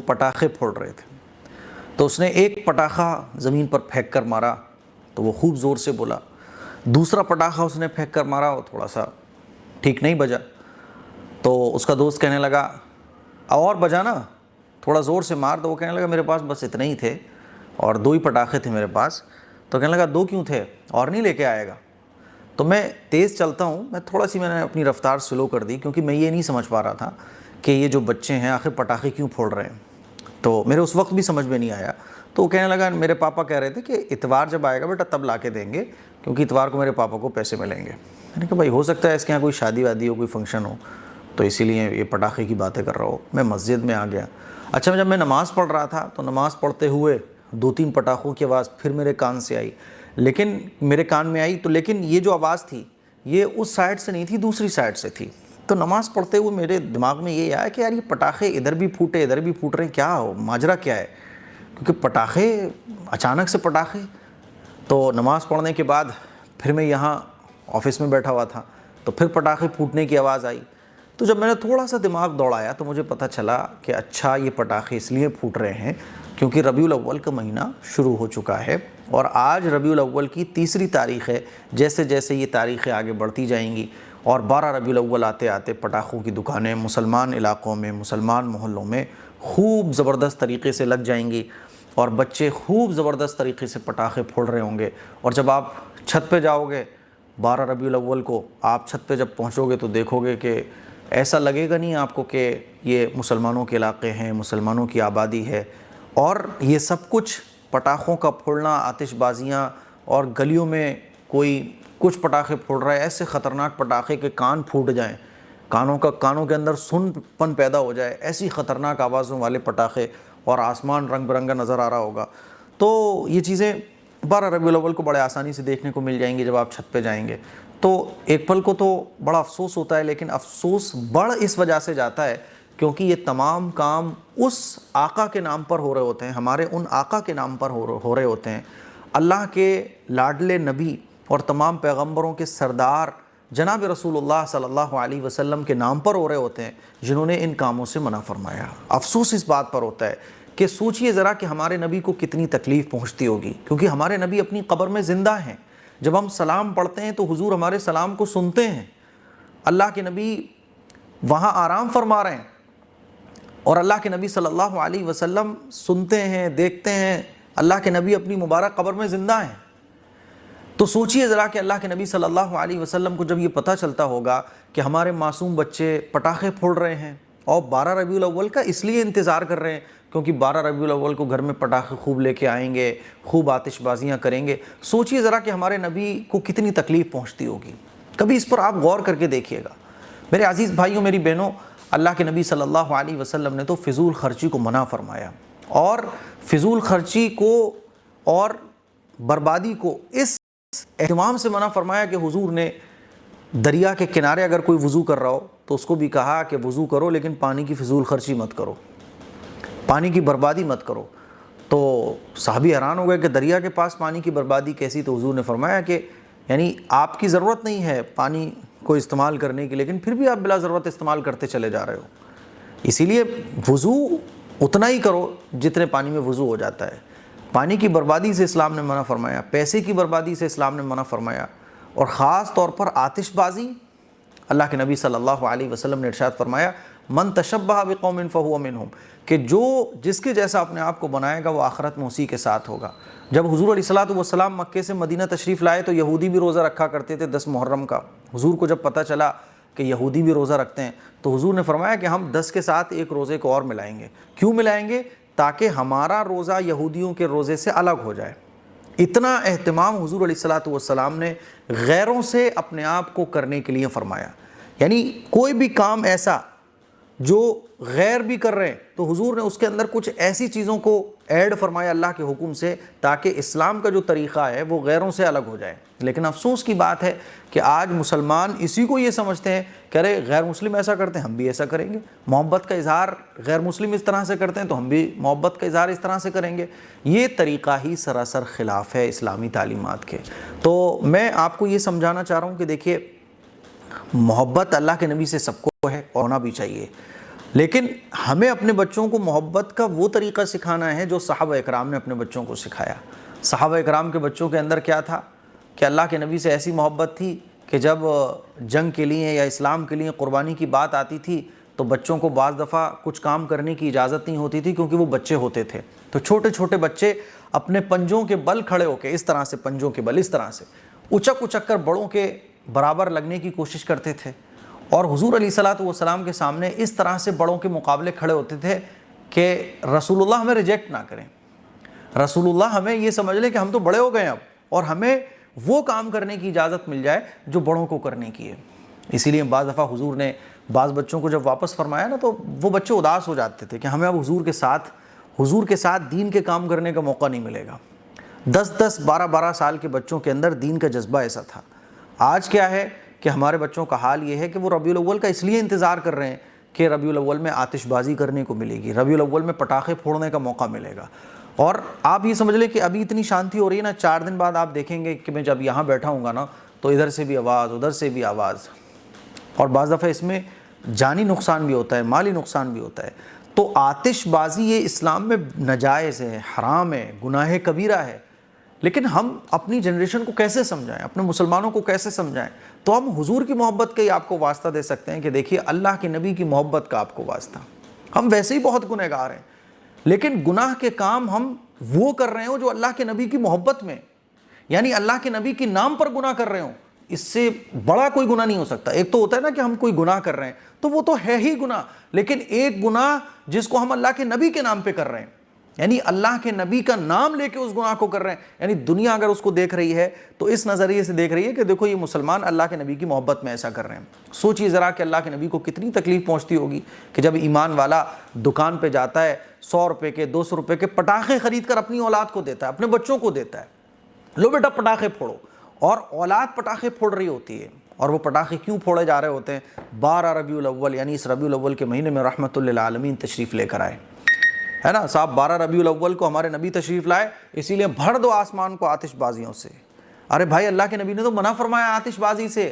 پٹاخے پھوڑ رہے تھے، تو اس نے ایک پٹاخہ زمین پر پھینک کر مارا تو وہ خوب زور سے بولا، دوسرا پٹاخہ اس نے پھینک کر مارا، وہ تھوڑا سا ٹھیک نہیں بجا، تو اس کا دوست کہنے لگا اور بجانا، تھوڑا زور سے مار۔ تو وہ کہنے لگا میرے پاس بس اتنے ہی تھے اور 2 ہی پٹاخے تھے میرے پاس۔ تو کہنے لگا 2 کیوں تھے اور نہیں لے کے آئے گا؟ تو میں تیز چلتا ہوں، میں نے اپنی رفتار سلو کر دی، کیونکہ میں یہ نہیں سمجھ پا رہا تھا کہ یہ جو بچے ہیں آخر پٹاخے کیوں پھوڑ رہے ہیں، تو میرے اس وقت بھی سمجھ میں نہیں آیا۔ تو وہ کہنے لگا میرے پاپا کہہ رہے تھے کہ اتوار جب آئے گا بیٹا تب لا کے دیں گے، کیونکہ اتوار کو میرے پاپا کو پیسے ملیں گے۔ میں نے کہا بھائی ہو سکتا ہے اس کے یہاں کوئی شادی وادی ہو، کوئی فنکشن ہو، تو اسی لیے یہ پٹاخے کی باتیں کر رہا ہو۔ میں مسجد میں آ گیا۔ اچھا جب میں نماز پڑھ رہا تھا تو نماز پڑھتے ہوئے 2-3 پٹاخوں کی آواز پھر میرے کان سے آئی، لیکن میرے کان میں آئی تو لیکن یہ جو آواز تھی یہ اس سائڈ سے نہیں تھی، دوسری سائڈ سے تھی۔ تو نماز پڑھتے ہوئے میرے دماغ میں یہ آیا کہ یار یہ پٹاخے ادھر بھی پھوٹے ادھر بھی پھوٹ رہے ہیں، کیا ہو ماجرا کیا ہے؟ کیونکہ پٹاخے اچانک سے پٹاخے۔ تو نماز پڑھنے کے بعد پھر میں یہاں آفس میں بیٹھا ہوا تھا تو پھر پٹاخے پھوٹنے کی آواز آئی۔ تو جب میں نے تھوڑا سا دماغ دوڑایا تو مجھے پتہ چلا کہ اچھا یہ پٹاخے اس لیے پھوٹ رہے ہیں کیونکہ ربیع الاول کا مہینہ شروع ہو چکا ہے، اور آج ربیع الاول کی 3 تاریخ ہے۔ جیسے جیسے یہ تاریخیں آگے بڑھتی جائیں گی اور 12 ربیع الاول آتے آتے پٹاخوں کی دکانیں مسلمان علاقوں میں، مسلمان محلوں میں خوب زبردست طریقے سے لگ جائیں گی، اور بچے خوب زبردست طریقے سے پٹاخے پھوڑ رہے ہوں گے۔ اور جب آپ چھت پہ جاؤ گے 12 ربیع الاول کو، آپ چھت پہ جب پہنچو گے تو دیکھو گے کہ ایسا لگے گا نہیں آپ کو کہ یہ مسلمانوں کے علاقے ہیں، مسلمانوں کی آبادی ہے، اور یہ سب کچھ پٹاخوں کا پھوڑنا، آتش بازیاں، اور گلیوں میں کوئی کچھ پٹاخے پھوڑ رہا ہے، ایسے خطرناک پٹاخے کہ کان پھوٹ جائیں، کانوں کے اندر سن پن پیدا ہو جائے، ایسی خطرناک آوازوں والے پٹاخے، اور آسمان رنگ برنگا نظر آ رہا ہوگا۔ تو یہ چیزیں 12 ربیع الاول کو بڑے آسانی سے دیکھنے کو مل جائیں گی جب آپ چھت پہ جائیں گے۔ تو ایک پل کو تو بڑا افسوس ہوتا ہے، لیکن افسوس بڑھ اس وجہ سے جاتا ہے کیونکہ یہ تمام کام اس آقا کے نام پر ہو رہے ہوتے ہیں، ہمارے ان آقا کے نام پر ہو رہے ہوتے ہیں، اللہ کے لاڈلے نبی اور تمام پیغمبروں کے سردار جناب رسول اللہ صلی اللہ علیہ وسلم کے نام پر ہو رہے ہوتے ہیں، جنہوں نے ان کاموں سے منع فرمایا۔ افسوس اس بات پر ہوتا ہے کہ سوچئے ذرا کہ ہمارے نبی کو کتنی تکلیف پہنچتی ہوگی، کیونکہ ہمارے نبی اپنی قبر میں زندہ ہیں۔ جب ہم سلام پڑھتے ہیں تو حضور ہمارے سلام کو سنتے ہیں، اللہ کے نبی وہاں آرام فرما رہے ہیں، اور اللہ کے نبی صلی اللہ علیہ وسلم سنتے ہیں، دیکھتے ہیں، اللہ کے نبی اپنی مبارک قبر میں زندہ ہیں۔ تو سوچئے ذرا کہ اللہ کے نبی صلی اللہ علیہ وسلم کو جب یہ پتہ چلتا ہوگا کہ ہمارے معصوم بچے پٹاخے پھوڑ رہے ہیں، اور 12 ربیع الاول کا اس لیے انتظار کر رہے ہیں کیونکہ 12 ربیع الاول کو گھر میں پٹاخے خوب لے کے آئیں گے، خوب آتش بازیاں کریں گے، سوچئے ذرا کہ ہمارے نبی کو کتنی تکلیف پہنچتی ہوگی۔ کبھی اس پر آپ غور کر کے دیکھیے گا۔ میرے عزیز بھائیوں، میری بہنوں، اللہ کے نبی صلی اللہ علیہ وسلم نے تو فضول خرچی کو منع فرمایا، اور فضول خرچی کو اور بربادی کو اس اہتمام سے منع فرمایا کہ حضور نے دریا کے کنارے اگر کوئی وضو کر رہا ہو تو اس کو بھی کہا کہ وضو کرو لیکن پانی کی فضول خرچی مت کرو، پانی کی بربادی مت کرو۔ تو صحابی حیران ہو گئے کہ دریا کے پاس پانی کی بربادی کیسی؟ تو حضور نے فرمایا کہ یعنی آپ کی ضرورت نہیں ہے پانی کو استعمال کرنے کی، لیکن پھر بھی آپ بلا ضرورت استعمال کرتے چلے جا رہے ہو، اسی لیے وضو اتنا ہی کرو جتنے پانی میں وضو ہو جاتا ہے۔ پانی کی بربادی سے اسلام نے منع فرمایا، پیسے کی بربادی سے اسلام نے منع فرمایا، اور خاص طور پر آتش بازی۔ اللہ کے نبی صلی اللہ علیہ وسلم نے ارشاد فرمایا من تشبہ بقوم فہو منہم، کہ جو جس کے جیسا اپنے آپ کو بنائے گا وہ آخرت میں اسی کے ساتھ ہوگا۔ جب حضور علیہ الصلوۃ والسلام مکے سے مدینہ تشریف لائے تو یہودی بھی روزہ رکھا کرتے تھے 10 محرم کا۔ حضور کو جب پتہ چلا کہ یہودی بھی روزہ رکھتے ہیں تو حضور نے فرمایا کہ ہم 10 کے ساتھ ایک روزے کو اور ملائیں گے۔ کیوں ملائیں گے؟ تاکہ ہمارا روزہ یہودیوں کے روزے سے الگ ہو جائے۔ اتنا اہتمام حضور علیہ الصلوۃ والسلام نے غیروں سے اپنے آپ کو کرنے کے لیے فرمایا، یعنی کوئی بھی کام ایسا جو غیر بھی کر رہے ہیں تو حضور نے اس کے اندر کچھ ایسی چیزوں کو ایڈ فرمایا اللہ کے حکم سے تاکہ اسلام کا جو طریقہ ہے وہ غیروں سے الگ ہو جائے۔ لیکن افسوس کی بات ہے کہ آج مسلمان اسی کو یہ سمجھتے ہیں کہ ارے غیر مسلم ایسا کرتے ہیں ہم بھی ایسا کریں گے، محبت کا اظہار غیر مسلم اس طرح سے کرتے ہیں تو ہم بھی محبت کا اظہار اس طرح سے کریں گے۔ یہ طریقہ ہی سراسر خلاف ہے اسلامی تعلیمات کے۔ تو میں آپ کو یہ سمجھانا چاہ رہا ہوں کہ دیکھیے، محبت اللہ کے نبی سے سب کو ہے اور ہونا بھی چاہیے، لیکن ہمیں اپنے بچوں کو محبت کا وہ طریقہ سکھانا ہے جو صحابہ اکرام نے اپنے بچوں کو سکھایا۔ صحابہ اکرام کے بچوں کے اندر کیا تھا کہ اللہ کے نبی سے ایسی محبت تھی کہ جب جنگ کے لیے یا اسلام کے لیے قربانی کی بات آتی تھی تو بچوں کو بعض دفعہ کچھ کام کرنے کی اجازت نہیں ہوتی تھی کیونکہ وہ بچے ہوتے تھے، تو چھوٹے چھوٹے بچے اپنے پنجوں کے بل کھڑے ہو کے اس طرح سے، پنجوں کے بل اس طرح سے اچک اچک کر بڑوں کے برابر لگنے کی کوشش کرتے تھے، اور حضور علیہ الصلوۃ والسلام کے سامنے اس طرح سے بڑوں کے مقابلے کھڑے ہوتے تھے کہ رسول اللہ ہمیں ریجیکٹ نہ کریں، رسول اللہ ہمیں یہ سمجھ لیں کہ ہم تو بڑے ہو گئے اب، اور ہمیں وہ کام کرنے کی اجازت مل جائے جو بڑوں کو کرنے کی ہے۔ اسی لیے بعض دفعہ حضور نے بعض بچوں کو جب واپس فرمایا نا تو وہ بچے اداس ہو جاتے تھے کہ ہمیں اب حضور کے ساتھ دین کے کام کرنے کا موقع نہیں ملے گا۔ 10 12 سال کے بچوں کے اندر دین کا جذبہ ایسا تھا۔ آج کیا ہے کہ ہمارے بچوں کا حال یہ ہے کہ وہ ربیع الاول کا اس لیے انتظار کر رہے ہیں کہ ربیع الاول میں آتش بازی کرنے کو ملے گی، ربیع الاول میں پٹاخے پھوڑنے کا موقع ملے گا، اور آپ یہ سمجھ لیں کہ ابھی اتنی شانتی ہو رہی ہے نا، 4 دن بعد آپ دیکھیں گے کہ میں جب یہاں بیٹھا ہوں گا نا تو ادھر سے بھی آواز، ادھر سے بھی آواز، اور بعض دفعہ اس میں جانی نقصان بھی ہوتا ہے، مالی نقصان بھی ہوتا ہے۔ تو آتش بازی یہ اسلام میں ناجائز ہے، حرام ہے، گناہ کبیرہ ہے، لیکن ہم اپنی جنریشن کو کیسے سمجھائیں، اپنے مسلمانوں کو کیسے سمجھائیں؟ تو ہم حضور کی محبت کا ہی آپ کو واسطہ دے سکتے ہیں کہ دیکھیے اللہ کے نبی کی محبت کا آپ کو واسطہ، ہم ویسے ہی بہت گنہگار ہیں، لیکن گناہ کے کام ہم وہ کر رہے ہوں جو اللہ کے نبی کی محبت میں، یعنی اللہ کے نبی کے نام پر گناہ کر رہے ہوں، اس سے بڑا کوئی گناہ نہیں ہو سکتا۔ ایک تو ہوتا ہے نا کہ ہم کوئی گناہ کر رہے ہیں تو وہ تو ہے ہی گناہ، لیکن ایک گناہ جس کو ہم اللہ کے نبی کے نام پہ کر رہے ہیں، یعنی اللہ کے نبی کا نام لے کے اس گناہ کو کر رہے ہیں، یعنی دنیا اگر اس کو دیکھ رہی ہے تو اس نظریے سے دیکھ رہی ہے کہ دیکھو یہ مسلمان اللہ کے نبی کی محبت میں ایسا کر رہے ہیں۔ سوچیے ذرا کہ اللہ کے نبی کو کتنی تکلیف پہنچتی ہوگی کہ جب ایمان والا دکان پہ جاتا ہے 100 روپے کے 200 روپے کے پٹاخے خرید کر اپنی اولاد کو دیتا ہے، اپنے بچوں کو دیتا ہے، لو بیٹا پٹاخے پھوڑو، اور اولاد پٹاخے پھوڑ رہی ہوتی ہے، اور وہ پٹاخے کیوں پھوڑے جا رہے ہوتے ہیں؟ 12 ربیع الاول، یعنی اس ربیع الاول کے مہینے میں رحمت للعالمین تشریف لے کر آئے، ہے نا صاحب، 12 ربیع الاول کو ہمارے نبی تشریف لائے، اسی لیے بھر دو آسمان کو آتش بازیوں سے۔ ارے بھائی اللہ کے نبی نے تو منع فرمایا آتش بازی سے۔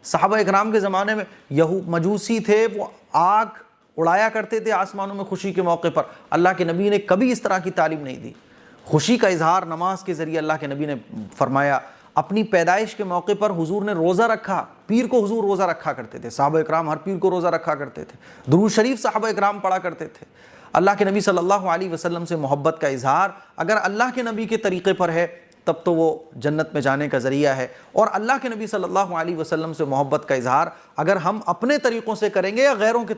صحابہ اکرام کے زمانے میں مجوسی تھے، وہ آگ اڑایا کرتے تھے آسمانوں میں خوشی کے موقع پر، اللہ کے نبی نے کبھی اس طرح کی تعلیم نہیں دی۔ خوشی کا اظہار نماز کے ذریعے اللہ کے نبی نے فرمایا۔ اپنی پیدائش کے موقع پر حضور نے روزہ رکھا، پیر کو حضور روزہ رکھا کرتے تھے، صحابہ اکرام ہر پیر کو روزہ رکھا کرتے تھے، درود شریف صحابہ اکرام پڑھا کرتے تھے۔ اللہ کے نبی صلی اللہ علیہ وسلم سے محبت کا اظہار اگر اللہ کے نبی کے طریقے پر ہے تب تو وہ جنت میں جانے کا ذریعہ ہے، اور اللہ کے نبی صلی اللہ علیہ وسلم سے محبت کا اظہار اگر ہم اپنے طریقوں سے کریں گے یا غیروں کے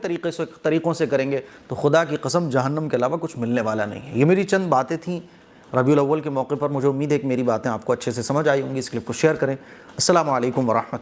طریقوں سے کریں گے تو خدا کی قسم جہنم کے علاوہ کچھ ملنے والا نہیں ہے۔ یہ میری چند باتیں تھیں ربیع الاول کے موقع پر، مجھے امید ہے کہ میری باتیں آپ کو اچھے سے سمجھ آئی ہوں گی۔ اس کلپ کو شیئر کریں۔ السلام علیکم ورحمۃ اللہ۔